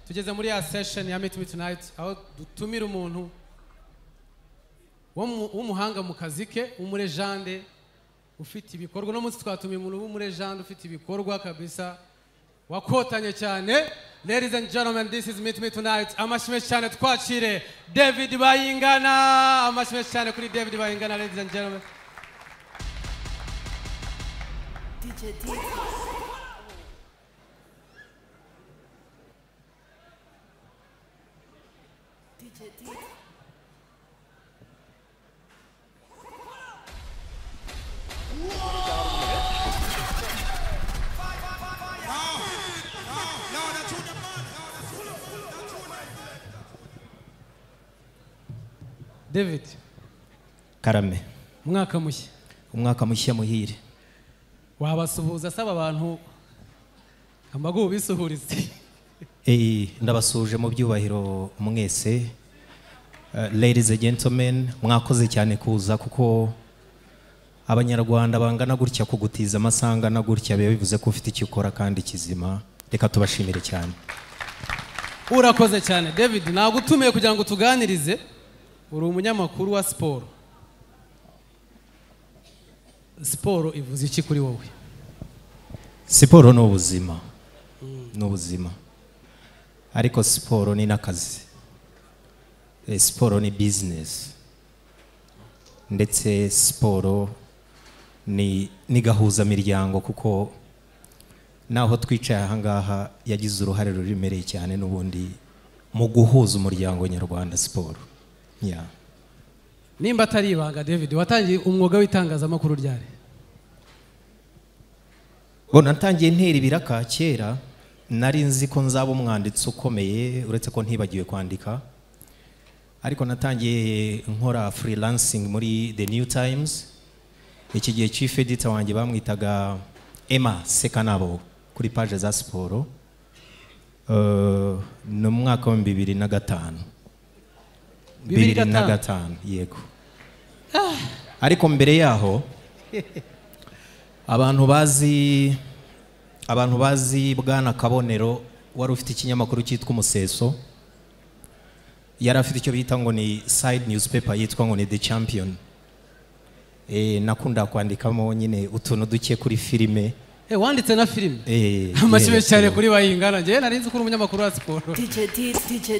Tugeze muri ya session ya Meet Me Tonight aho dutumira umuntu w'umuhanga mu kazi ke, umurejande ufite ibikorwa. No munsi twatumiye umuntu w'umurejande ufite ibikorwa kabisa wakotanye cyane. Ladies and gentlemen, this is Meet Me Tonight. Amashimwe cyane twakire David Bayingana. Amashimwe cyane kuri David Bayingana, ladies and gentlemen. DJ D. David Karame, umwaka mushya. umwaka mushya muhire. Wabasuhuza asaba abantu amagu bisuhurize. Ndabasuje mu byubahiro mwese. Ladies and gentlemen, mwakoze cyane kuza kuko abanyarwanda bangana gutya kugutiza amasanga na gutya bivuze ko ufite icyo ukora kandi kizima. Reka tubashimire cyane. Urakoze cyane David, nagutumiye kugira ngo tuganirize. Uri umunyamakuru wa siporo. Siporo ivuze iki kuri wowe? Siporo no ubuzima. No ubuzima. Ariko siporo ni nakazi. Siporo ni business. Ndetse siporo ni gahuza miryango kuko naho twicaye aha ngaha yagize uruhare rurimereye cyane n'ubundi mu guhuza umuryango nyarwanda siporo. Yeah. Nimba atari ibanga David, watangiye umwuga w'itangazamakuru ryari? Natangiye ntera ibiraka kera, nari nzi ko nzaba umwanditsi ukomeye uretse ko ntibagiwe kwandika. Ariko natangiye nkora freelancing muri The New Times. Iki gihe chief editor wanjye bamwitaga Emma Sekanabo kuri page za siporo. No mwaka wa 2005. 2005 yego. Ariko mbere yaho abantu bazi Bwana Kabonero wari ufite ikinyamakuru cyitwa Umuseso. Yari afite icyo bita ngo ni side newspaper yitwa ngo ni The Champion. Nakunda kwandikamo nyine utuntu duke kuri filime. Wanditse na filime? Amashimwe cyane kuri Bayingana. Nje nari nzi kuri umunyamakuru wa siporo.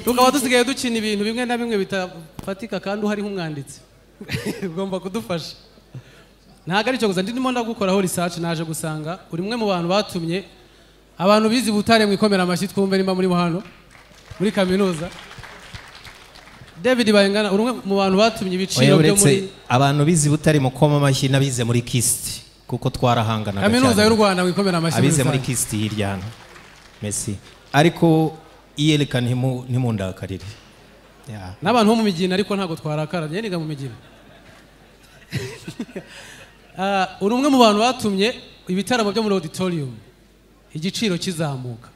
Tukaba dusigaye dukina ibintu bimwe na bimwe bitafatika kandi uhari nk'umwanditsi. Ugomba kudufasha. Ntago ari cyo gusa ndimo ndagukoraho research, naje gusanga uri mwe mu bantu batumye abantu bizi Butare mwikomera amashyi twumve nimba muri hano muri kaminuza. David Bayingana uri mwe mu bantu batumye ibiciro byo muri abantu bizi Butare mukoma amashyi nabize muri Kist kuko twarahanganaga cyane. Kaminuza y'u Rwanda mwikomera amashyi. Abize muri Kist hirya hano. Merci. Ariko iyeleka ntimundakarire. Yeah. N'abantu bo mu migina ariko ntago twarakara. Njye niga mu migina. Uri umwe mu bantu batumye ibitaramo byo muri auditorium igiciro kizamuka.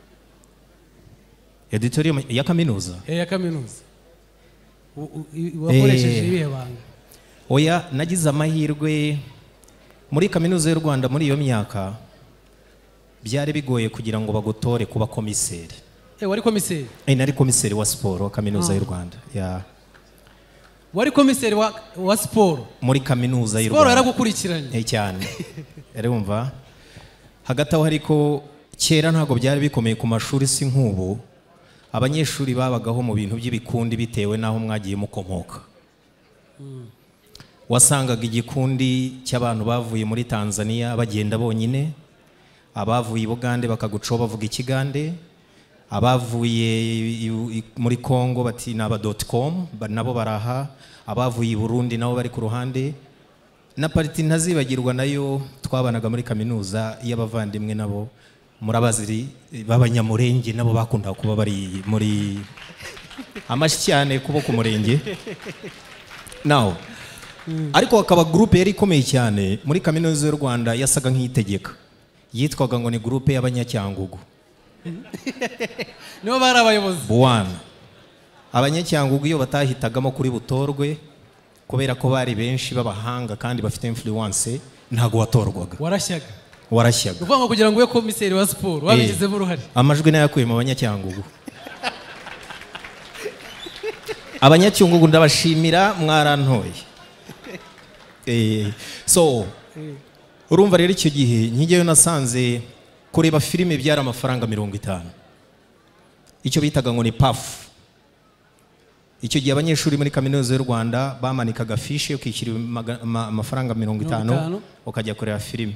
Auditorium ya kaminuza? Ya kaminuza. Wakoresheje ibihe banga? Oya, nagize amahirwe muri kaminuza y'u Rwanda muri iyo myaka byari bigoye kugira ngo bagutore kuba komiseri. Wari komiseri? Nari komiseri wa siporo wa kaminuza y'u Rwanda. Yeah. Wari komiseri wa siporo muri kaminuza y'u Rwanda? Siporo yaragukurikiranye cyane. Urumva hagati aho ariko kera ntago byari bikomeye ku mashuri si nk'ubu. Abanyeshuri babagaho mu bintu by'ibikundi bitewe naho mwagiye mukomoka. Wasangaga igikundi cy'abantu bavuye muri Tanzania bagenda bonyine, abavuye i Bugande bakagucaho bavuga ikigande, abavuye muri Congo bati naba.com nabo baraha, abavuye i Burundi nabo bari ku ruhande. Na pariti ntazibagirwa nayo twabanaga muri kaminuza y'abavandimwe nabo murabaziri b'abanyamurenge nabo bakunda kuba bari muri amashyi cyane kubo ku murenge. Now ariko akaba groupe yari ikomeye cyane muri kaminuza y'u Rwanda yasaga nk'itegeka, yitwaga ngo ni groupe y'abanyacyangugu. Nibo bari abayobozi. Bwana abanyacyangugu iyo batahitagamo kuri butorwe kubera ko bari benshi b'abahanga kandi bafite influence ntago watorwaga warashyaga uvuga ngo kugira ngo ube komiseri wa siporo wabigizemo uruhare amajwi nayakuye mu banyacyangugu abanyacyangugu ndabashimira mwarantoye so urumva rero icyo gihe nkigeyo nasanze kureba filime byari amafaranga 50 icyo bitaga ngo ni pafu. Icyo gihe abanyeshuri muri kaminuza y'u Rwanda bamanikaga fishi yo kwishyura amafaranga 50 ukajya kureba filime.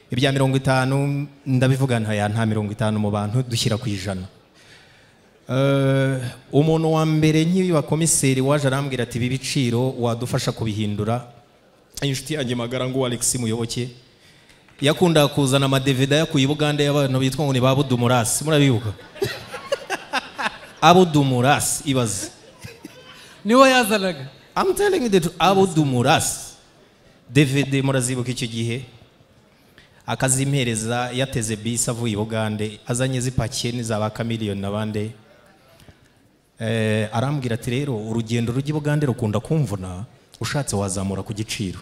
Ibya 50 ndabivuga nta 50 mu bantu dushyira ku ijana. Umuntu wa mbere nk'ibi wa komiseri waje arambwira ati ibi biciro wadufasha kubihindura. Inshuti yanjye magara ngo Alex Muyoboke yakunda kuzana ama DVD yakuye i Buganda y'abantu bitwa ngo ni Babudumurasi, murabibuka? Abudumurasi ibaze niwe yazanaga. I'm telling you that Abudumurasi DVD murazibuka icyo gihe akazimpereza yateze bisi avuye i Buganda azanye zipakiye n'izaba Chameleone nabande. Arambwira ati rero urugendo rujya i Buganda rukunda kumvuna ushatse wazamura ku giciro.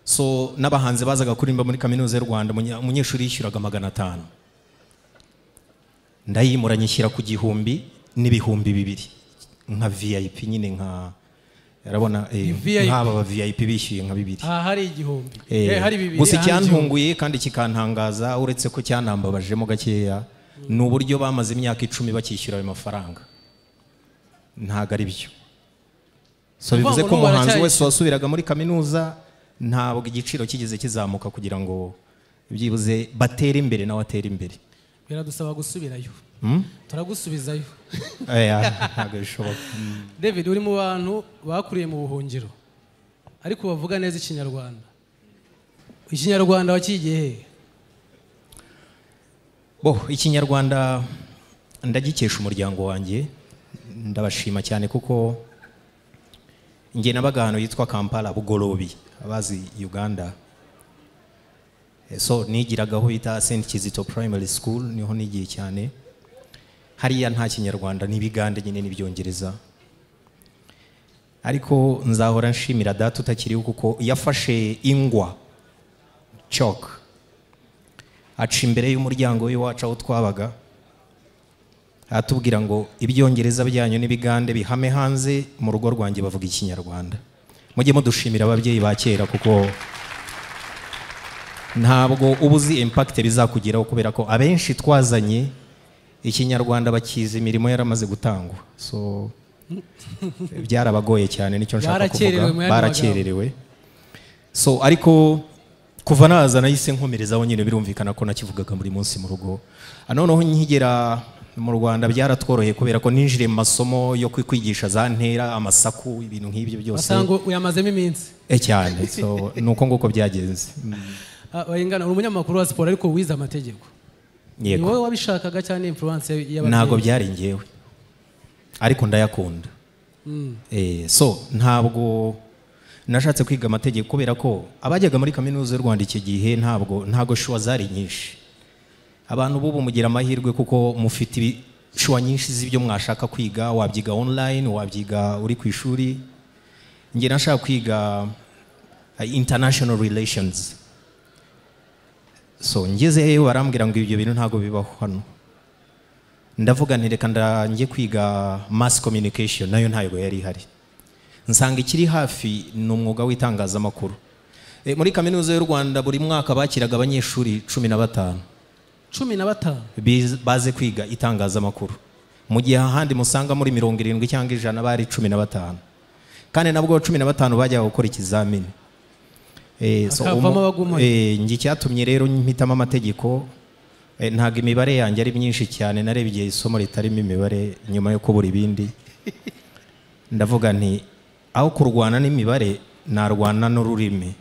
So n'abahanze bazaga kurimba muri kaminuza y'u Rwanda umunyeshuri yishyuraga 500. Ndayimura nyishyira ku 1000 n'ibihumbi 2 nka VIP nyine nka yarabona nk'aba ba VIP bishyuye nka 2. Hari 1000 hari 2. Gusa cyantunguye kandi kikantangaza uretse ko cyanambabajemo gakeya n'uburyo bamaze imyaka 10 bakishyura ayo mafaranga ntago ari byo. So bivuze ko umuhanzi wese wasubiraga muri kaminuza ntabwo igiciro kigeze kizamuka kugira ngo byibuze batere imbere nawe atere imbere. Biradusaba gusubirayo. Turagusubizayo. Ntabwo bishoboka. David uri mu bantu bakuriye mu buhungiro ariko bavuga neza ikinyarwanda. Ikinyarwanda wakigiye he? Ikinyarwanda ndagikesha umuryango wanjye, ndabashima cyane kuko nge nabaga hano yitwa Kampala Bugolobi abazi Uganda. So nigiragaho bita St Kizito Primary School niho nigiye cyane. Hariya nta kinyarwanda n'ibigande nyine n'ibyongereza. Ariko nzahora nshimira data utakiriho kuko yafashe ingwa chalk aca imbere y'umuryango w'iwacu aho twabaga atubwira ngo ibyongereza byanyu n'ibigande bihame hanze mu rugo rwanjye bavuga ikinyarwanda. Mujye mudushimira ababyeyi ba kera kuko ntabwo ubuzi impact bizakugeraho kubera ko abenshi twazanye ikinyarwanda bakiza imirimo yaramaze gutangwa. So byarabagoye cyane nicyo nshaka kuvuga, barakererewe. So ariko kuva naza nahise nkomerezaho nyine birumvikana ko nakivugaga muri munsi mu rugo. Noneho nkigera mu Rwanda byaratworoheye kubera ko ninjire mu masomo yo kwigisha za ntera amasaku ibintu nk'ibyo byose. Basango uyamazemo iminsi. Cyane. So nuko nguko byagenze. Bayingana umunyamakuru wa siporo ariko wize amategeko. Ni wowe wabishakaga cyane influence y'ababyeyi? Ntago byari ngewe ariko ndayakunda. So ntabwo nashatse kwiga amategeko kubera ko abajyaga muri kaminuza y'u Rwanda icyo gihe ntago shuwa zari nyinshi. Abantu bubu mugira amahirwe kuko mufite shuwa nyinshi z'ibyo mwashaka kwiga, wabyiga online, wabyiga uri ku ishuri. Nge nashaka kwiga international relations. So ngezeyo barambwira ngo ibyo bintu ntago bibaho hano. Ndavuga nti reka ndangiye kwiga mass communication nayo ntayo yari ihari. Nsanga ikiri hafi n'umwuga w'itangazamakuru. Muri kaminuza y'u Rwanda buri mwaka bakiraga abanyeshuri 15 baze kwiga itangazamakuru. Mu gihe ahandi musanga muri 70 cyangwa 100 bari 15. Kandi nabwo 15 bajya gukora ikizamini. Ngi cyatumye rero mpitamo amategeko. Ntago imibare yanjye ari myinshi cyane, narebye isomo ritarimo imibare nyuma yo kubura ibindi. Ndavuga nti aho kurwana n'imibare narwana n'ururimi.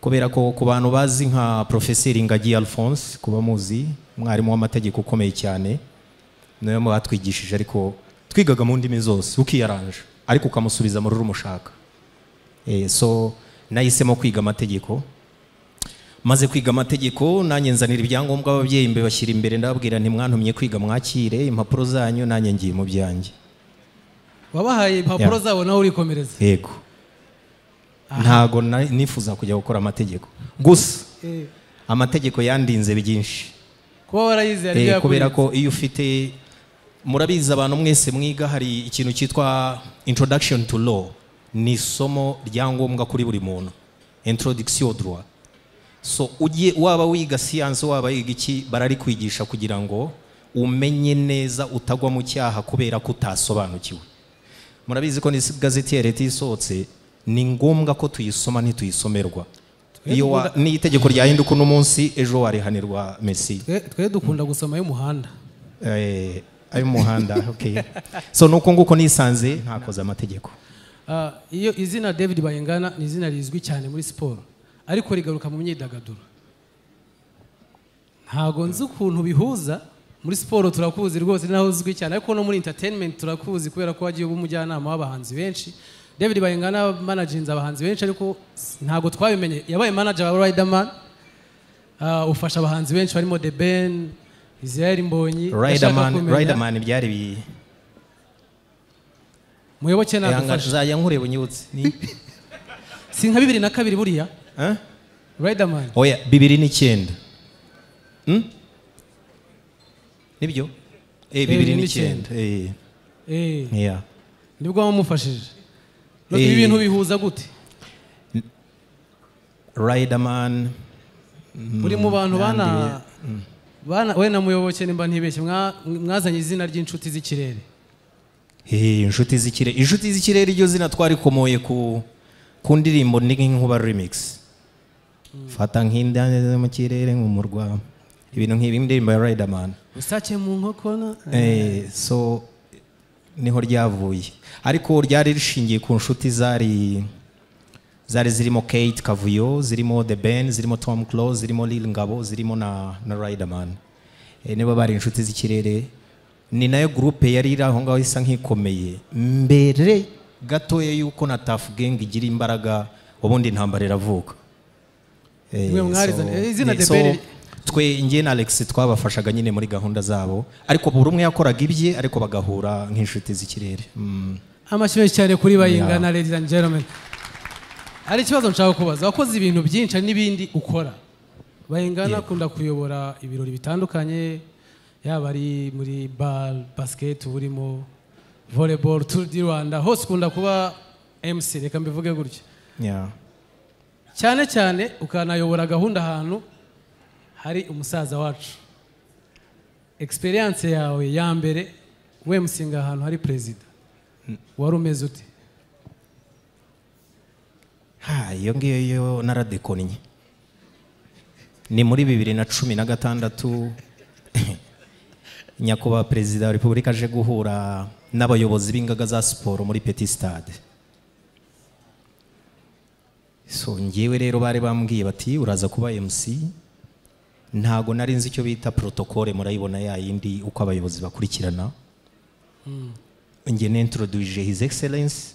Kubera ko ku bantu bazi nka Professeur Ngagi Alphonse kuba muzi mwarimu w'amategeko ukomeye cyane niwe mu batwigishije ariko twigaga mu ndimi zose ukiyaranje ariko ukamusubiza mu rurimi ushaka. So nahisemo kwiga amategeko. maze kwiga amategeko nanjye nzanira ibyangombwa ababyeyi mbe bashyira imbere ndababwira nti mwantumye kwiga mwakire impapuro zanyu nanjye ngiye mu byanjye. Wabahaye impapuro zabo nawe urikomereza? Yego. Ntago nifuza kujya gukora amategeko gusa amategeko yandinze byinshi kuba warayize yari yakubye kubera ko iyo ufite murabiza abantu mwese mwiga hari ikintu cyitwa introduction to law ni isomo ryangombwa kuri buri muntu introduction au droit. So ugiye waba wiga science waba wiga iki barari kwigisha kugira ngo umenye neza utagwa mu cyaha kubera ko utasobanukiwe. Murabizi ko ni gazeti ya leta isohotse ni ngombwa ko tuyisoma ntituyisomerwa. Iyo ni itegeko ryahinduka uno munsi ejo warihanirwa Messi. Twe dukunda gusoma y'umuhanda. Ayo muhanda okay. So nuko nguko nisanze ntakoze amategeko. Iyo izina David Bayingana ni izina rizwi cyane muri siporo ariko rigaruka mu myidagaduro. Ntago nzi ukuntu bihuza muri siporo turakuzi rwose naho uzwi cyane ariko no muri entertainment turakuzi kubera ko wagiye ubumujyanama w'abahanzi benshi. David Bayingana managinze abahanzi benshi ariko ntago twabimenye yabaye manager wa Riderman. Ufasha abahanzi benshi barimo The Ben, Israel Mbonyi. Riderman byari bi Muyoboke nadufasha zajya nkureba unyibutse ni si nka 2002 buriya Riderman oya 2009 nibyo 2009 yeah nibwo wamufashije. Ibi bintu bihuza gute? Riderman uri mu bantu bana we na Muyoboke nimba ntibeshye mwazanye izina ry'inshuti z'ikirere. Inshuti z'ikirere iryo zina twari komoye ku ndirimbo n'inkuba remix. Fata nk'indane mu kirere nk'umurwa ibintu nk'ibi ndirimbo ya Riderman. Usache mu nkokona. So niho ryavuye ariko ryari rishingiye ku nshuti zari zirimo Kate Kavuyo, zirimo The Ben, zirimo Tom Close, zirimo Lil Ngabo, zirimo na Riderman. Nibo bari inshuti z'ikirere. Ni nayo groupe yari iri aho ngaho isa nk'ikomeye mbere gatoya yuko na Tough Gang igira imbaraga ubundi intambara iravuka. Mwe mwarizana izina The Ben twe ngiye na Alex twabafashaga nyine muri gahunda zabo ariko buri umwe yakoraga ibye ariko bagahura nk'inshuti z'ikirere. Amashyi cyane kuri Bayingana ladies and gentlemen. Ari kibazo nshaka kubaza wakoze ibintu byinshi n'ibindi ukora. Bayingana akunda kuyobora ibirori bitandukanye yaba ari muri basket burimo volleyball Tour du Rwanda hose ukunda kuba MC reka mbivuge gutyo. Cyane ukanayobora gahunda ahantu hari umusaza wacu. Experience yawe ya mbere we musinga ahantu hari president wari umeze ute? Iyo ngiyo naradekonnye ni muri 2016 nyakubahwa perezida wa Repubulika aje guhura n'abayobozi b'ingaga za siporo muri Petit Stade. So ngiyewe rero bari bambwiye bati uraza kuba MC. Ntago nari nzi icyo bita protocole murayibona ya yindi uko abayobozi bakurikirana. Ngiye n'introduce His Excellency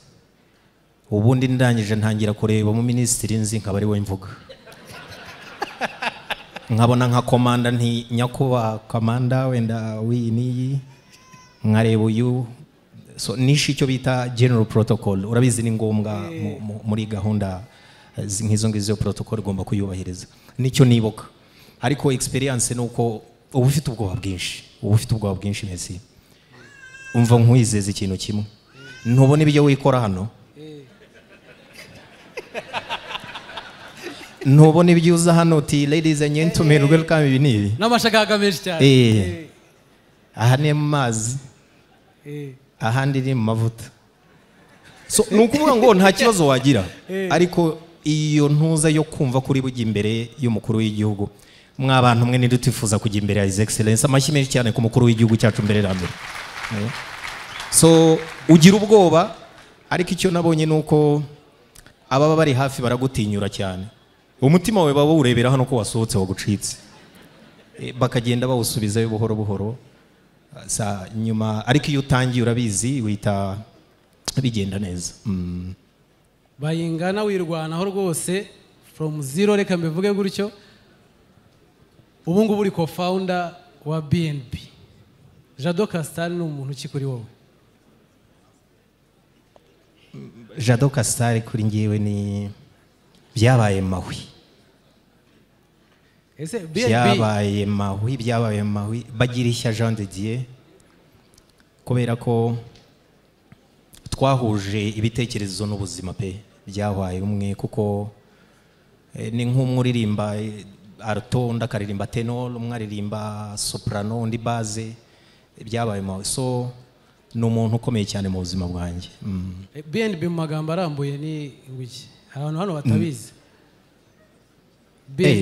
ubundi ndangije ntangira kureba mu ministry nzi nkaba ari we mvuga. Nkabona nka komanda nti nyakuba komanda wenda winiyi nkareba uyu. So nishi icyo bita general protocol urabizi ni ngombwa muri gahunda nk'izo ngizo protocol igomba kuyubahiriza nicyo nibuka ariko experience nuko ubu ufite ubwoba bwinshi Messi umva nkwizeza ikintu kimwe ntubona ibyo wikora hano ntubona ibyo uza hano uti ladies and gentlemen welcome ibinibi n'amashaka menshi cyane aha ni mu mazi ahandi ni mu mavuta. So nukuvuga ngo nta kibazo wagira ariko iyo ntuza yo kumva kuri bujya imbere y'umukuru w'igihugu mwabantu mwe nidutifuza kujya imbere ya His Excellency amashyi menshi cyane ku mukuru w'igihugu cyacu mbere rambere. So ugira ubwoba ariko icyo nabonye nuko ababa bari hafi baragutinyura cyane umutima wawe baba urebera hano ko wasohotse wagucitse bakagenda bawusubizayo buhoro buhoro sa nyuma ariko iyo utangiye urabizi wita bigenda neza. Bayingana wirwanaho rwose from zero reka mbivuge gutyo ubu ngubu uri co-founder wa BNB. Jado Castar ni umuntu ki kuri wowe? Jado Castar kuri ngiwe ni byabaye mahwi. Ese BNB byabaye mahwi Bagirishya Jean de Dieu, kubera ko twahuje ibitekerezo n'ubuzima pe byabaye umwe, kuko ni nk'umuririmba alto ndakaririmba tenor, umwe aririmba soprano undi base, byabaye mahwi. So ni umuntu ukomeye cyane mu buzima bwanjye. BNB mu magambo arambuye ni wiki abantu hano batabizi.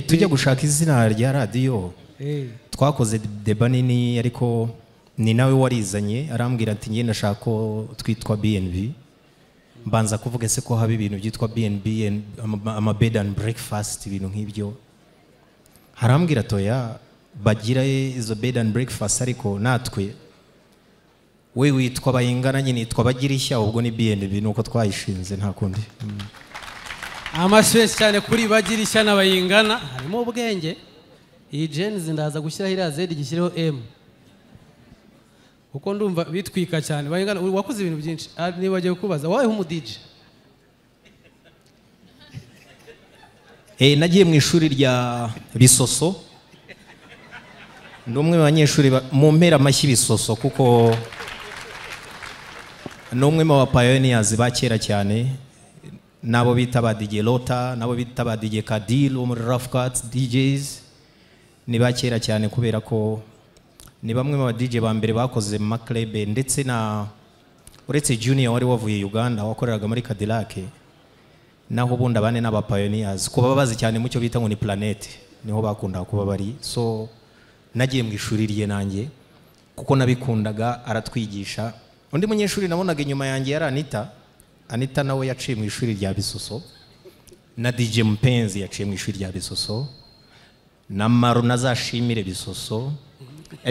Tujya gushaka izina rya radio, twakoze deba nini, ariko ni nawe warizanye arambwira ati ngiye ndashaka ko twitwa BNB. Mbanza kuvuga se ko haba ibintu byitwa BNB, ama bed and breakfast, ibintu nk'ibyo. Harambwira toya bagira izo bed and breakfast, ariko natwe we witwa Bayingana nyine nitwa Bagirishya, ubwo ni BNB, nuko twayishinze nta kundi. Amashwe cyane kuri Bagirishya na Bayingana, harimo ubwenge. Iyi genes ndaza gushyiraho ira Z gishyireho M, uko ndumva bitwika cyane. Bayingana wakoze ibintu byinshi, niba bagiye kubaza wawe umu DJ. Nagiye mu ishuri rya Bisoso, n'umwe mu banyeshuri mu mpera amashyi Bisoso, kuko n'umwe mu pioneers ba kera cyane, nabo bita ba DJ Lota, nabo bita ba DJ Kadil, muri Rough Cuts DJs, ni ba kera cyane, kubera ko ni bamwe mu DJ ba mbere bakoze mu club, ndetse na uretse Junior wari wavuye Uganda wakoreraga muri Cadillac, naho bundi abane n'aba pioneers kuba bazi cyane mu cyo bita ngo ni Planet, niho bakunda kuba bari. So nagiye mu ishuri rye nanjye kuko nabikundaga, aratwigisha. Undi munyeshuri nabonaga inyuma yanjye yari Anita nawe yaciye mu ishuri rya Bisoso, na DJ Mpenzi yaciye mu ishuri rya Bisoso, na Maru nazashimire Bisoso.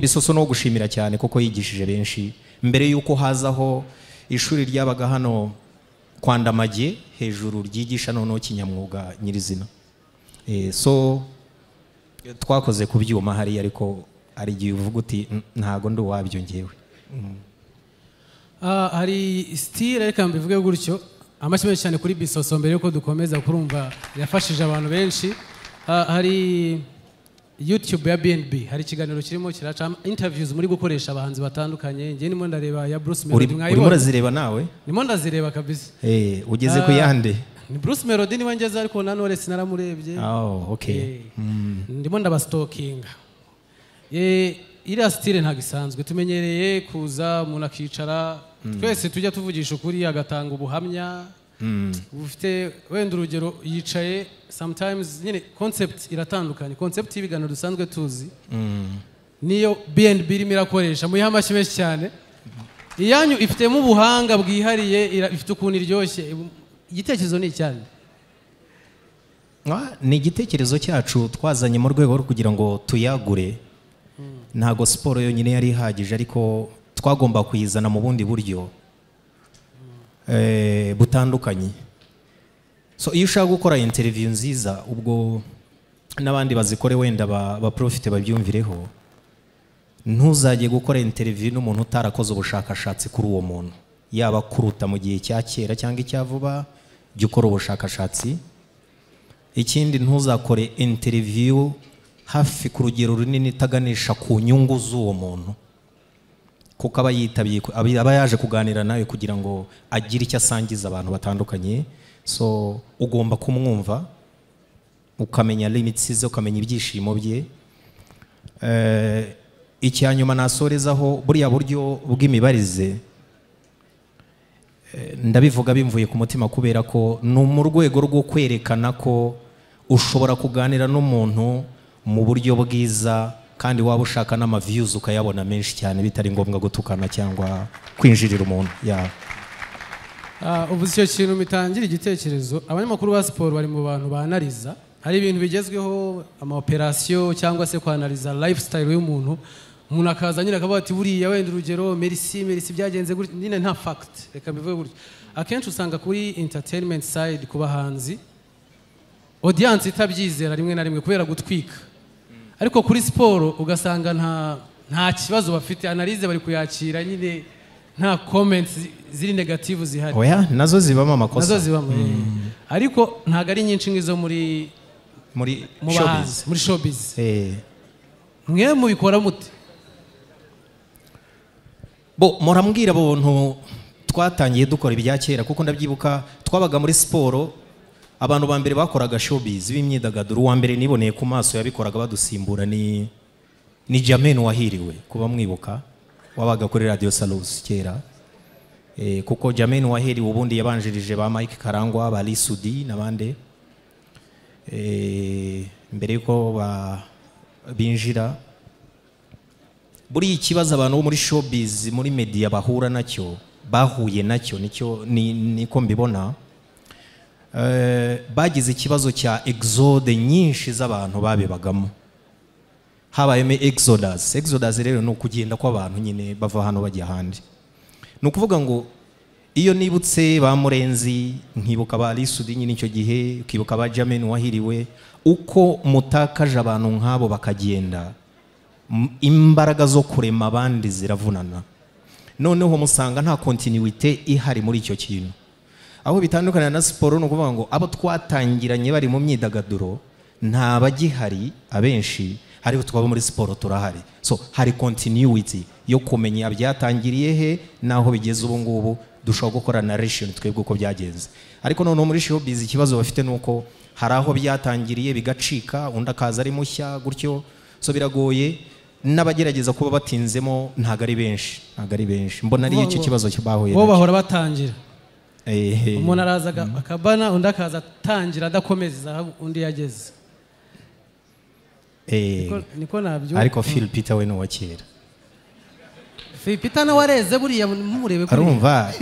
Bisoso no gushimira cyane kuko yigishije benshi. Mbere yuko hazaho ishuri ryabaga hano kwa Ndamage hejuru ryigisha noneho kinyamwuga nyirizina. So twakoze kubyuma hari, ariko ari giye uvuga uti ntago ndi wabyo ngewe. Hari style reka mbivuge gutyo. Amashyi cyane kuri Bisoso mbere yuko dukomeza kurumva yafashije abantu benshi. Hari YouTube ya BNB, hari ikiganiro kirimo kiraca interviews muri gukoresha abahanzi batandukanye. Ngiye ndimo ndareba ya Bruce Melody, mwayibona? Urimo urazireba nawe? Ndimo ndazireba kabisa. Ugeze ku yande? Ni Bruce Melody niwe ngeze, ariko na Knowless naramurebye. Okay. Ndimo ndabastalkinga. Iriya style ntago isanzwe, tumenyereye kuza umuntu akicara, twese tujya tuvugisha ukuri agatanga ubuhamya. Ufite wenda urugero yicaye, sometimes nyine concept iratandukanye. Concept y'ibiganiro dusanzwe tuzi niyo BNB irimo irakoresha. Muyiha amashyi menshi cyane. Iyanyu ifitemo ubuhanga bwihariye, ifite ukuntu iryoshye. Igitekerezo ni cyane. Ni igitekerezo cyacu twazanye mu rwego rwo kugira ngo tuyagure. Ntago siporo yonyine yari ihagije, ariko twagomba kuyizana mu bundi buryo butandukanye. So iyo ushaka gukora interview nziza, ubwo n'abandi bazikore wenda ba profite babyumvireho, ntuzajye gukora interview n'umuntu utarakoze ubushakashatsi kuri uwo muntu, yaba kuruta mu gihe cya kera cyangwa icya vuba, jya ukora ubushakashatsi. Ikindi, ntuzakore interview hafi ku rugero runini itaganisha ku nyungu z'uwo muntu, kuko aba yitabye, aba yaje kuganira nawe kugira ngo agire icyo asangiza abantu batandukanye. So ugomba kumwumva, ukamenya limits ze, ukamenya ibyishimo bye. Icyanyuma nasorezaho, buriya buryo bw'imibarize ndabivuga bimvuye ku mutima, kubera ko ni mu rwego rwo kwerekana ko ushobora kuganira n'umuntu mu buryo bwiza, kandi waba ushaka n'ama views ukayabona menshi cyane, bitari ngombwa gutukana cyangwa kwinjirira umuntu. Ubu icyo kintu mitangira igitekerezo. Abanyamakuru ba siporo bari mu bantu banariza, hari ibintu bigezweho, ama operation cyangwa se kwanariza lifestyle y'umuntu. Umuntu akaza nyine akavuga ati buriya wenda urugero Merci byagenze gutya, nyine nta fact, reka bivuge gutya. Akenshi usanga kuri entertainment side ku bahanzi audience itabyizera rimwe na rimwe kubera gutwika. ariko kuri siporo ugasanga nta kibazo bafite, analyse bari kuyakira nyine nta comments ziri negative zihari. Oya nazo zibamo amakosa, nazo zibamo ariko ntago ari nyinshi ngizo muri showbiz, muri showbiz. Mwe mubikora mute? Bo murambwira bontu twatangiye dukora ibya kera, kuko ndabyibuka twabaga muri siporo, abantu ba mbere bakoraga showbiz b'imyidagaduro, wa mbere niboneye ku maso yabikoraga badusimbura ni Jamen Wahiriwe, kuba mwibuka wabaga kuri Radio Salus kera. Kuko Jamen Wahiriwe ubundi yabanjirije ba Mike Karangwa, ba Lisudi nabande mbere yuko binjira. Buri ikibazo abantu bo muri showbiz muri media bahura nacyo, bahuye nacyo niko mbibona, bagize ikibazo cya exode nyinshi z'abantu babibagamo, habayemo exodus rero no kugenda kw'abantu nyine bava hano bajya ahandi. No kuvuga ngo iyo nibutse ba Murenzi, nkibuka ba Lisudi nyine icyo gihe, ukibuka ba Jamen Wahiriwe, uko mutakaje abantu nk'abo bakagenda, imbaraga zo kurema abandi ziravunana. Noneho musanga nta continuité ihari muri icyo kintu. Aho bitandukana na siporo, no kuvuga ngo abo twatangiranye bari mu myidagaduro nta bagihari abenshi, ariko twaba muri siporo turahari. So hari continuity yo kumenya byatangiriye he naho bigeze ubu ngubu, dushobora gukora narration twebwe uko byagenze. Ariko noneho muri showbiz ikibazo bafite nuko hari aho byatangiriye bigacika, undi akaza ari mushya gutyo, so biragoye. N'abagerageza kuba batinzemo ntago ari benshi, mbona ari icyo kibazo cyabahuye. Bo bahora batangira, umuntu arazaga akabana, undi akaza atangira adakomeza undi yageze. Niko nabyo. Ariko Phil Peter we no wakera. Phil Peter na wareze buriya murebe kuri. Arumva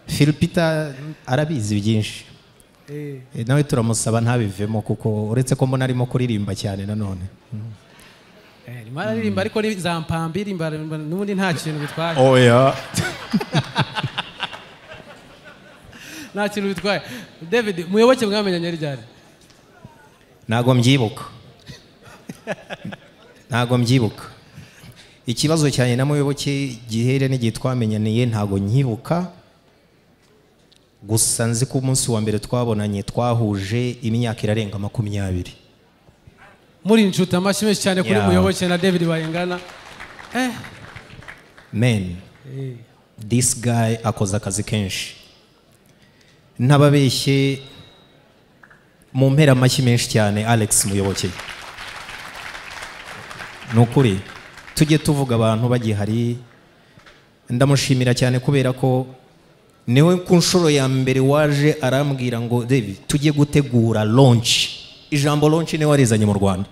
Phil Peter arabizi byinshi. Nawe turamusaba ntabivemo, kuko uretse ko mbona arimo kuririmba cyane nanone. Aririmba ariko ni za mpambi n'ubundi nta kintu bitwaye. Oya. Nta kintu bitwaye. David, muyoboke mwamenyanye ryari? Ntago mbyibuka. Ikibazo cyane na muyoboke gihere n'igihe twamenyaniye ntago nyibuka. Gusa nzi ko umunsi wa mbere twabonanye twahuje imyaka irarenga 20. Muri inshuti amashyi menshi cyane kuri muyoboke na David Bayingana. Man, this guy akoze akazi kenshi. Ntababeshye, mu mpera amashyi menshi cyane Alex Muyoboke. Nukuri tujye tuvuga abantu bagihari, ndamushimira cyane kubera ko niwe ku nshuro ya mbere waje arambwira ngo David tujye gutegura launch. Ijambo launch ni warizanye mu Rwanda.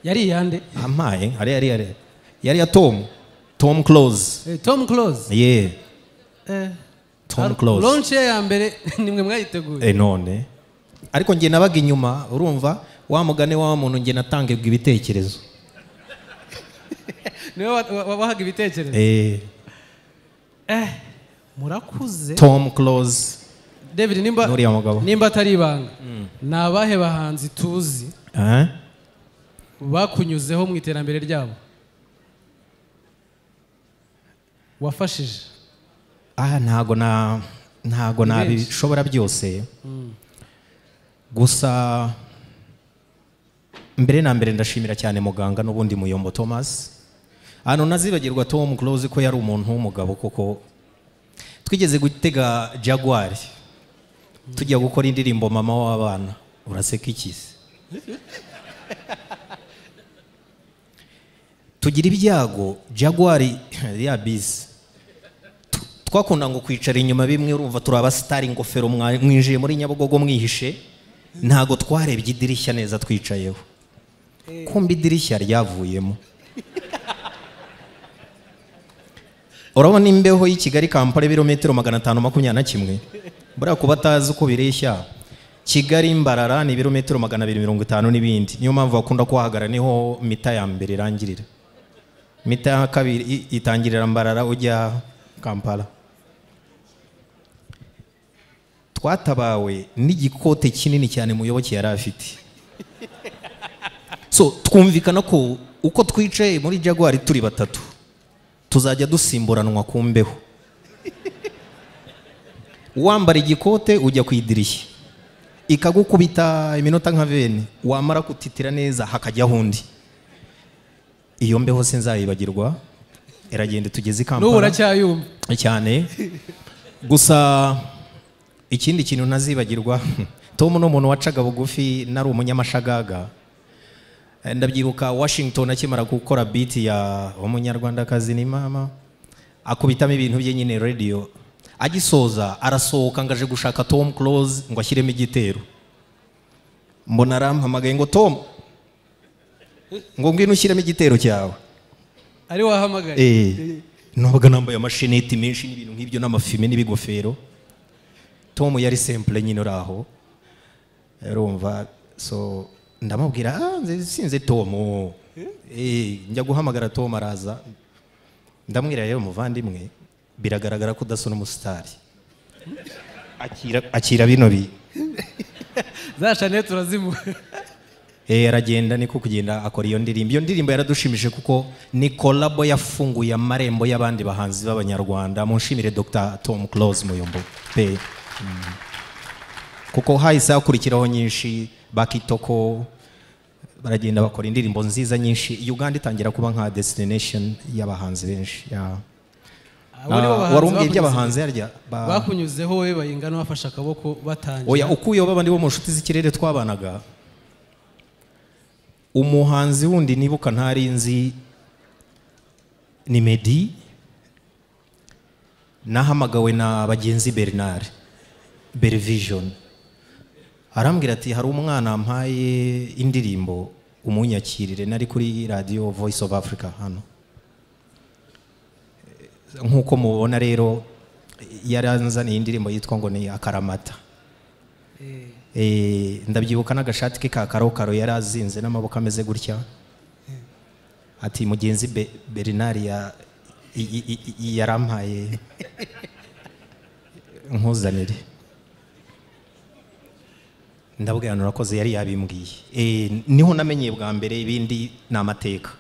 Yari yande? Amaye, yari ya Tom Close. Tom Close? Yeah. Tom Close. Launch ya mbere nimwe mwayiteguye? None. Ariko nge nabaga inyuma, urumva wa mugane wa muntu nge natangirwa ibitekerezo. Niwe wabahaga ibitekerezo? Murakuze. Tom Close. David, nimba atari ibanga, nabahe bahanzi tuzi bakunyuzeho mu iterambere ryabo wafashije? Ntago nabishobora byose. Gusa mbere na mbere ndashimira cyane muganga n'ubundi Muyombo Thomas. Hano nazibagirwa Tom Close ko yari umuntu w'umugabo, kuko twigeze gutega Jaguar tujya gukora indirimbo mama w'abana. Uraseka ikisi? Tugira ibyago Jaguar ya bisi twakunda ngo kwicara inyuma bimwe, urumva turaba star ingofero mwinjiye muri Nyabugogo mwihishe, ntago twarebye idirishya neza twicayeho, kumbi idirishya ryavuyemo. Urabona imbeho y'i Kigali Kampala ibirometero 521, buriya kuba atazi uko bireshya Kigali Mbarara ni ibirometero 250 n'ibindi. Niyo mpamvu bakunda kuhagara, niho mita ya mbere irangirira, mita ya kabiri itangirira Mbarara ujya Kampala. Twatabawe n'igikote kinini cyane Muyoboke yari afite. so twumvikana ko uko twicaye muri Jaguar turi batatu tuzajya dusimburanwa ku mbeho wambara igikote ujya kwidirishya ikagukubita iminota nka 20 wamara kutitira neza hakajya hundi iyo mbeho sinzayibagirwa iragenda tugeze Kampala n'ubu uracyayumva cyane gusa ikindi kintu ntazibagirwa Tom no muntu wacaga bugufi nari umunyamashagaga ndabyibuka Washington akimara gukora beat ya umunyarwandakazi ni mama akubitamo ibintu bye nyine radio agisoza arasohoka ngaje gushaka Tom Close ngo ashyiremo igitero mbona arampamagaye ngo Tom ngo ngwino ushyiremo igitero cyawe ari wahamagaye nabaga nambaye amasheneti menshi n'ibintu nk'ibyo n'amafime n'ibigofero Tom yari simple nyine uraho urumva so ndamubwira sinze Tom njya guhamagara Tom araza ndamwira rero muvandimwe biragaragara ko udasona umusitari akira bino bi zashane turazimu aragenda niko kugenda akora iyo ndirimbo yaradushimije kuko ni collabo yafunguye amarembo y'abandi bahanzi b'abanyarwanda munshimire Dr. Tom Close Muyombo pe kuko hahise hakurikiraho nyinshi bakitoko baragenda bakora indirimbo nziza nyinshi Uganda itangira kuba nka destination y'abahanzi benshi warumbye by'abahanzi yarya bakunyuzeho we bayingana bafasha akaboko batangira oya ukuyo babandi bo mu nshuti z'ikirere twabanaga umuhanzi wundi nibuka ntari nzi ni Meddy nahamagawe na bagenzi Bernard Bervision arambwira ati hari umwana ampaye indirimbo umunyakirire nari kuri radio Voice of Africa hano nkuko mubona rero yaranzaniye indirimbo yitwa ngo ni Akaramata ndabyibuka n'agashati ke ka karokaro yarazinze n'amaboko ameze gutya ati mugenzi Bernard yarampaye nkuzanire ndabwira nurakoze yari yabimbwiye niho namenyeye bwa mbere ibindi n'amateka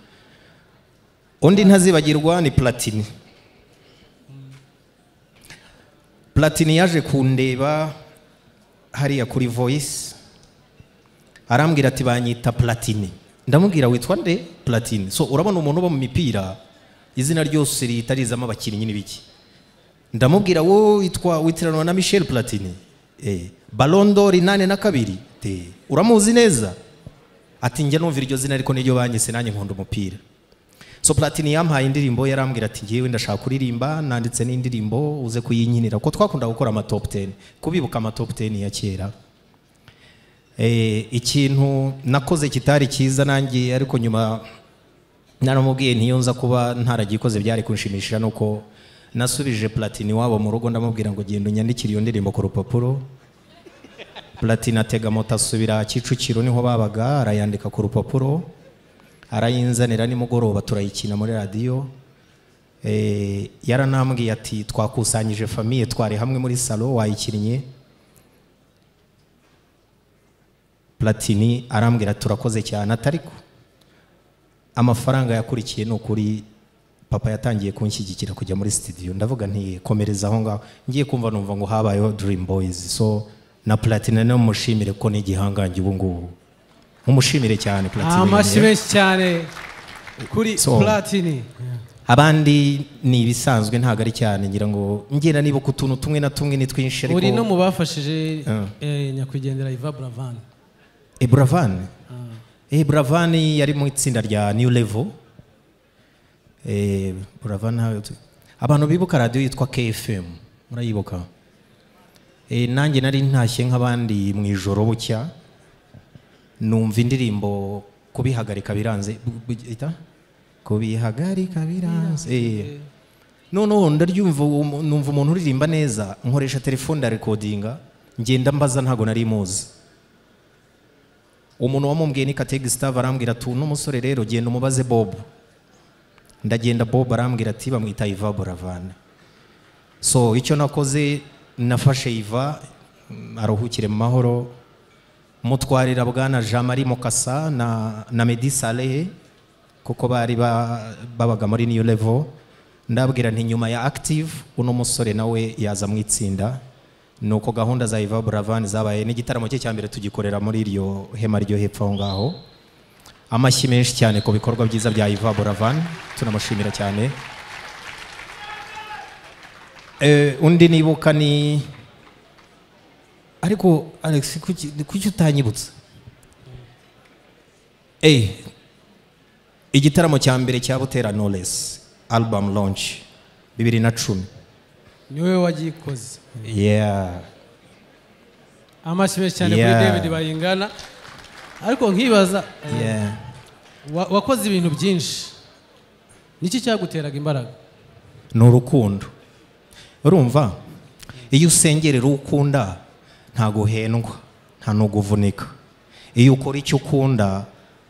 undi ntazibagirwa ni Platini yaje kundeba hariya kuri Voice arambwira ati banyita Platini ndamubwira witwa nde Platini so urabona umuntu uba mu mipira izina ryose ritarizamo abakinnyi n'ibiki ndamubwira wowe witiranwa na Michel Platini Ballon d'Or 82 uramuzi neza ati njye numva iryo zina ariko niryo banyise nanjye nkunda umupira so Platini yampaye indirimbo yarambwira ati ngiye ndashaka kuririmba nanditse n'indirimbo uze kuyinyinira ko twakunda gukora ama top 10 kubibuka ama top 10 ya kera ikintu nakoze kitari cyiza nanjye ariko nyuma naramubwiye ntiyonza kuba ntaragikoze byari kunshimisha nuko nasubije Platini wabo mu rugo ndamubwira ngo genda unyandikire iyo ndirimbo ku rupapuro Platini atega moto asubira Kicukiro niho babaga arayandika ku rupapuro arayinzanira nimugoroba turayikina muri radio yaranambwiye ati twakusanyije famille twari hamwe muri salon wayikinnye Platini arambwira turakoze cyane atariko amafaranga yakurikiye no kuri papa yatangiye kunshyigikira kujya muri studio ndavuga nti komereza aho ngaho ngiye kumva numva ngo habayeho Dream Boys so na Platini no mushimire ko ni gihangange ubu ngubu umushimire cyane Platini amashimeshyi cyane kuri Platini abandi ni ibisanzwe ntago ari cyane ngira ngo ngenda niba kutuntu tumwe na tumwe ni twinshi ariko uri no mubafashije nyakwigendera Iva Bravan Bravan Bravan yari mu itsinda rya New Level Bravan abantu bibuka radio yitwa KFM murayibuka nanjye nari ntashye nk'abandi mu ijoro bucya numva indirimbo kubihagarika biranze kubihagarika biranze noneho ndaryumva numva umuntu uririmba neza nkoresha telefone da recordinga ngenda mbaza ntago nari muzi umuntu wamumbwiye ni Kate Gustave arambwira ati n'umusore rero genda umubaze Bob ndagenda Bob arambwira ati bamwita Iva Bravan so icyo nakoze nafashe Iva aruhukire mu mahoro mutwarira bwana Jean-Marie Mukasa na Medi Saleh kuko bari babaga muri New Level. Ndabwira nti nyuma ya Active uno musore nawe yaza mu itsinda, nuko gahunda za Iva Buravan zabaye n'igitaramo cye cyambere tugikorera muri iryo hema ryo hepfo aho ngaho. Amashyi menshi cyane ku bikorwa byiza bya Iva Buravan, tunamushimira cyane. Undi nibuka ni ariko Alex kuki utanyibutsa igitaramo cyambere cya Butera Knowless album launch 2010 niwe wagikoze. Amashyi cyane kuri David Bayingana. Ariko nkibaza wakoze ibintu byinshi, niki cyaguteraga imbaraga? N'urukundo. Urumva iyo usengerera ukunda nta guhendwa nta no guvunika. Iyo ukora icyo ukunda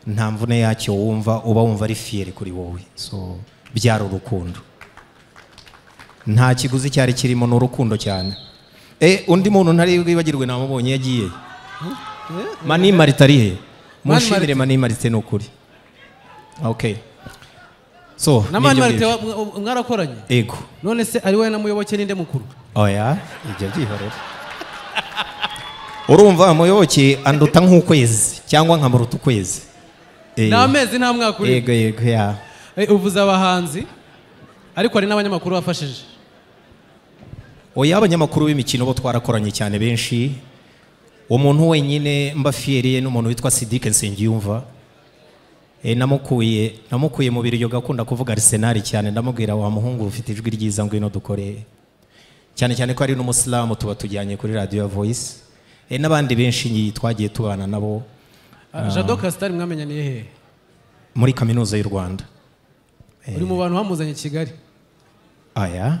nta mvune yacyo wumva, uba wumva ari fier kuri wowe. So byaro urukundo, nta kiguzi cyari kirimo n'urukundo cyane. Undi muntu ntari wibagirwe namubonye yagiye Mani Marite arihe? Mushimire Mani Marite n'ukuri. Okay. So na Mani Marite mwarakoranye? Ego. None se ari we na Muyoboke ninde mukuru? Oya, ijya byihorera. Urumva Muyoboke anduta nk'ukwezi cyangwa nkamuruta ukwezi. N'amezi nta mwaka uri. Yego ya. Uvuza abahanzi ariko hari n'abanyamakuru bafashije. Oya, abanyamakuru b'imikino bo twarakoranye cyane benshi. Umuntu wenyine mbafiyeriye n'umuntu witwa Sidike Nsengiyumva. Namukuye mu biryo gakunda kuvuga Arsenal cyane, ndamubwira wa muhungu ufite ijwi ryiza ngwino dukore. Cyane cyane ko ari n'umusilamu tuba tujyanye kuri Radio Voice. N'abandi benshi twagiye tubana nabo. Jado Castar mwamenyaniye he? Muri kaminuza y'u Rwanda. Uri mu bantu bamuzanye Kigali? Aya.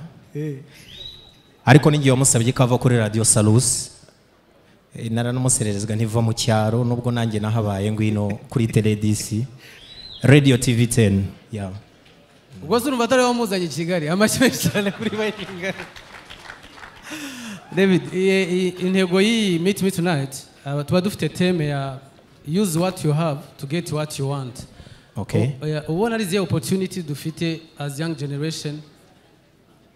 Ariko ningiye wamusabye kava kuri Radio Salus. Naranumusererezwa ntiva mu cyaro nubwo nanjye nahabaye ngwino kuri Tele DC Radio TV 10. Ubwo se urumva atari wamuzanye Kigali? Amashyi cyane kuri Bayingana. David, intego yi Meet Me Tonight tuba dufite theme ya use what you have to get what you want. Okay. Ubona ari ziye opportunity dufite as young generation,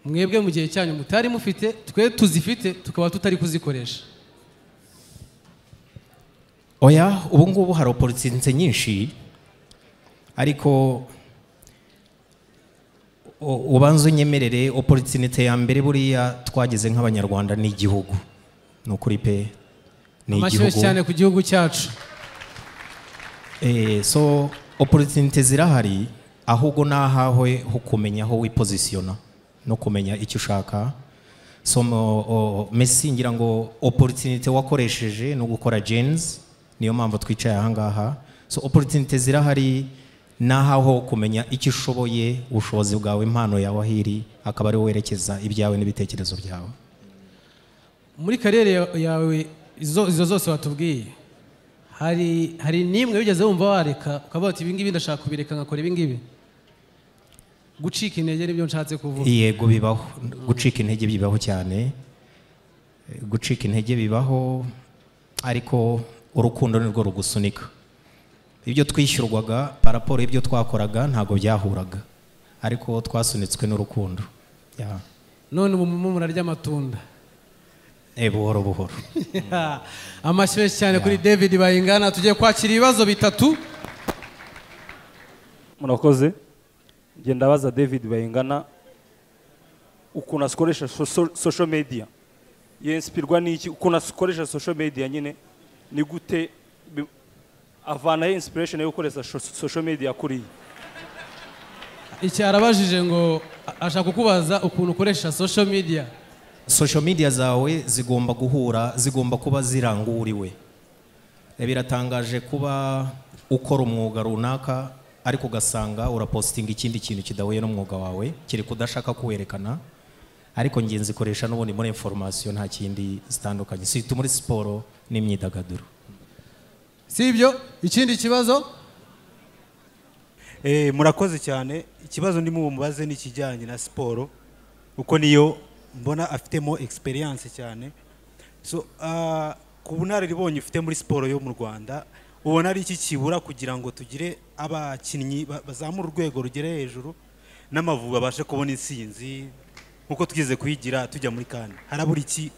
mwebwe mu gihe cyanyu mutari mufite, twe tuzifite tukaba tutari kuzikoresha. Oya, ubu ngubu hari opportunity nyinshi, ariko ubanza unyemerere opportunity ya mbere buriya twageze nk'abanyarwanda n'igihugu. Nukuri pe n'igihugu. Amashyi cyane ku gihugu cyacu. So opportunity zirahari, ahubwo nahawe ho kumenya aho wipositiona no kumenya icyo ushaka. So Messi ngira ngo opportunity wakoresheje no gukora Gens, niyo mpamvu twicaye aha ngaha. So opportunity zirahari, nahaho kumenya icyo ushoboye, ubushobozi bwawe, impano yawe ahiri, akaba ari werekeza ibyawe n'ibitekerezo byawe. Muri karere yawe izo zose watubwiye, hari nimwe bigeze wumva wareka ukavuga ati ibi ngibi ndashaka kubireka ngakora ibi ngibi? Gucika intege nibyo nshatse kuvuga. Yego bibaho, gucika intege bibaho cyane. Gucika intege bibaho, ariko urukundo nirwo rugusunika. Ibyo twishyurwaga paraporo ibyo twakoraga ntago byahuraga, ariko twasunitswe n'urukundo. None ubu murarya amatunda. Buhoro buhoro. Amashyi cyane kuri David Bayingana. Tugiye kwakira ibibazo bitatu. Murakoze. Ngenda baza David Bayingana ukuntu akoresha social media. Yenspirwa n'iki ukuntu akoresha social media nyine ni gute avana inspiration yo gukoresha social media kuri? Iki arabajije ngo ashaka kukubaza ukuntu ukoresha social media. Social media zawe zigomba guhura, zigomba kuba ziranguriwe. Biratangaje kuba ukora umwuga runaka ariko ugasanga urapostinga ikindi kintu kidahuye n'umwuga wawe, kiri kudashaka kuwerekana, ariko ngenzi koresha n'ubundi muri information nta kindi zitandukanye, si muri siporo n'imyidagaduro. Sibyo? Ikindi kibazo? Murakoze cyane. Ikibazo ndimo mubaze ni kijyanye na siporo, uko niyo mbona afitemo experience cyane. So ku bunararibonye ufite muri siporo yo mu Rwanda ubona ari iki kibura kugira ngo tugire abakinnyi bazamura urwego rugere hejuru n'Amavubi abashe kubona insinzi nkuko tugeze kuyigira tujya muri CAN? Harabura iki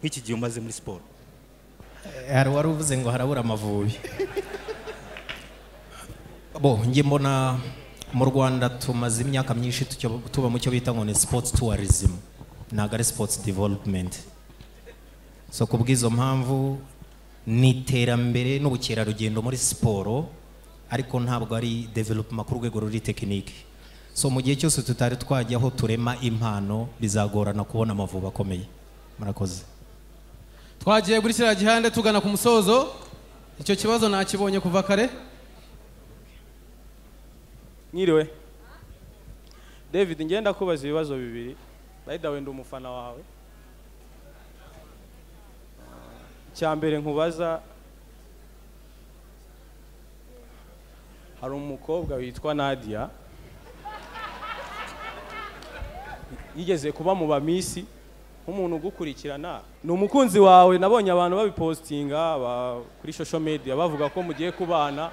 nk'iki gihe umaze muri siporo? Hari wari uvuze ngo harabura Amavubi. Bo nge mbona mu Rwanda tumaze imyaka myinshi tuba mu cyo bita ngo ni sports tourism, ntabwo ari sports development. So kubw'izo mpamvu ni iterambere n'ubukerarugendo muri siporo, ariko ntabwo ari development ku rwego ruri tekinike. So mu gihe cyose tutari twajyaho turema impano bizagorana kubona Amavubi akomeye. Murakoze. Twagiye kuri kiriya gihande tugana ku musozo. Icyo kibazo nakibonye kuva kare. Mwiriwe David, ngenda kubaza ibibazo bibiri. By the way ndi umufana wawe. Cyambere nkubaza, hari umukobwa witwa Nadia yigeze kuba mu bamisi nk'umuntu ugukurikirana, ni umukunzi wawe, nabonye abantu babipostinga kuri social media bavuga ko mugiye kubana.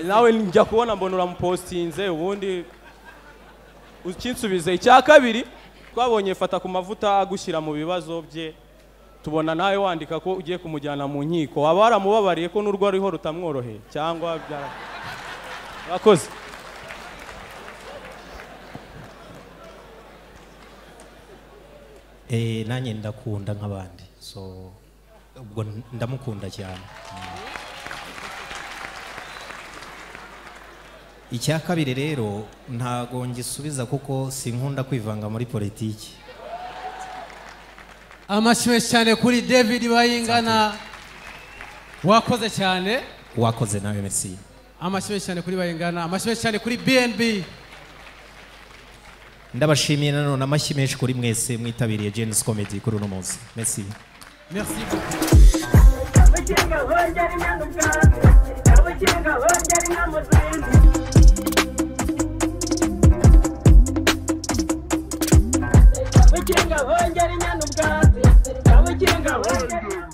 Nawe njya kubona mbona uramupostinze, ubundi ukinsubize. Icya kabiri, twabonye fata ku mavuta agushyira mu bibazo bye, tubona nawe wandika ko ugiye kumujyana mu nkiko. Waba waramubabariye ko n'urwo ariho rutamworoheye cyangwa Murakoze. Nanjye ndakunda nk'abandi, so ubwo ndamukunda cyane. Icya kabiri rero ntago ngisubiza kuko sinkunda kwivanga muri politiki. Amashimwe cyane kuri David Bayingana. Wakoze cyane. Wakoze nawe, merci. Amashimwe cyane kuri Bayingana, amashimwe cyane kuri BNB. Ndabashimiye nanone amashyi menshi kuri mwese mwitabiriye Genesis Comedy kuri uno munsi. Merci. Merci. Kabukinga hongera inyana ubwatsi, kabukinga hongera